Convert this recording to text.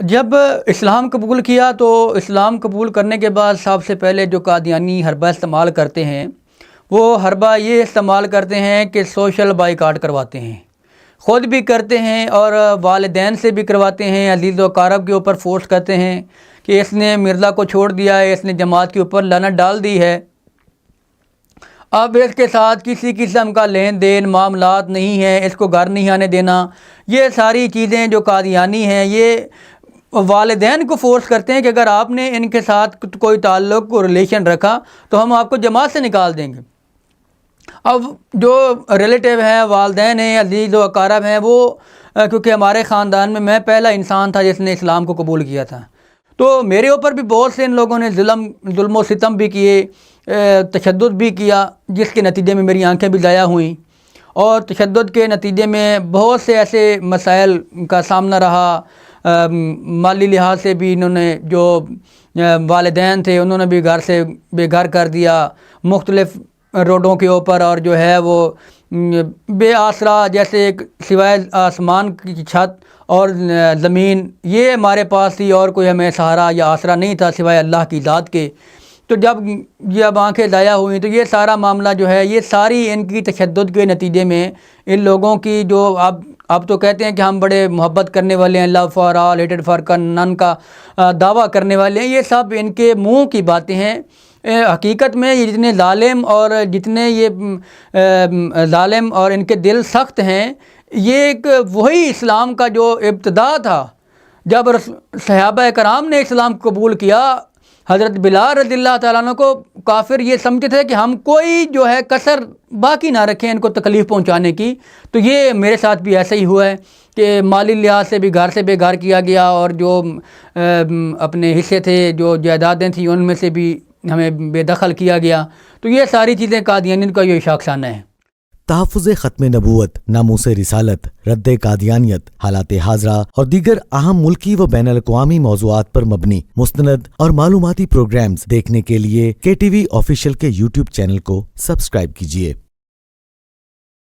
جب اسلام قبول کیا تو اسلام قبول کرنے کے بعد سب سے پہلے جو قادیانی حربہ استعمال کرتے ہیں وہ حربہ یہ استعمال کرتے ہیں کہ سوشل بائیکاٹ کرواتے ہیں، خود بھی کرتے ہیں اور والدین سے بھی کرواتے ہیں، عزیز و اقارب کے اوپر فورس کرتے ہیں کہ اس نے مرزا کو چھوڑ دیا ہے، اس نے جماعت کے اوپر لعنت ڈال دی ہے، اب اس کے ساتھ کسی قسم کا لین دین معاملات نہیں ہے، اس کو گھر نہیں آنے دینا۔ یہ ساری چیزیں جو قادیانی ہیں یہ والدین کو فورس کرتے ہیں کہ اگر آپ نے ان کے ساتھ کوئی تعلق کو ریلیشن رکھا تو ہم آپ کو جماعت سے نکال دیں گے۔ اب جو ریلیٹیو ہیں، والدین ہیں، عزیز و اقارب ہیں، وہ کیونکہ ہمارے خاندان میں میں پہلا انسان تھا جس نے اسلام کو قبول کیا تھا، تو میرے اوپر بھی بہت سے ان لوگوں نے ظلم و ستم بھی کیے، تشدد بھی کیا، جس کے نتیجے میں میری آنکھیں بھی ضائع ہوئیں، اور تشدد کے نتیجے میں بہت سے ایسے مسائل کا سامنا رہا۔ مالی لحاظ سے بھی انہوں نے جو والدین تھے انہوں نے بھی گھر سے بے گھر کر دیا، مختلف روڈوں کے اوپر، اور جو ہے وہ بے آسرا، جیسے سوائے آسمان کی چھت اور زمین یہ ہمارے پاس تھی، اور کوئی ہمیں سہارا یا آسرا نہیں تھا سوائے اللہ کی ذات کے۔ تو جب آنکھیں ضائع ہوئیں تو یہ سارا معاملہ جو ہے یہ ساری ان کی تشدد کے نتیجے میں ان لوگوں کی جو اب تو کہتے ہیں کہ ہم بڑے محبت کرنے والے ہیں، لو فار آل ہیٹڈ فار نن کا دعویٰ کرنے والے ہیں، یہ سب ان کے منہ کی باتیں ہیں۔ حقیقت میں یہ جتنے ظالم اور ان کے دل سخت ہیں، یہ ایک وہی اسلام کا جو ابتدا تھا جب صحابہ کرام نے اسلام قبول کیا۔ حضرت بلال رضی اللہ تعالیٰ عنہ کو کافر یہ سمجھتے تھے کہ ہم کوئی جو ہے کسر باقی نہ رکھیں ان کو تکلیف پہنچانے کی، تو یہ میرے ساتھ بھی ایسا ہی ہوا ہے کہ مالی لحاظ سے بھی گھر سے بے گھر کیا گیا، اور جو اپنے حصے تھے، جو جائیدادیں تھیں، ان میں سے بھی ہمیں بے دخل کیا گیا۔ تو یہ ساری چیزیں قادیانیت کا یہ شاخسانہ ہے۔ تحفظ ختم نبوت، ناموس رسالت، رد قادیانیت، حالات حاضرہ اور دیگر اہم ملکی و بین الاقوامی موضوعات پر مبنی مستند اور معلوماتی پروگرامز دیکھنے کے لیے KTV آفیشیل کے YouTube چینل کو سبسکرائب کیجیے۔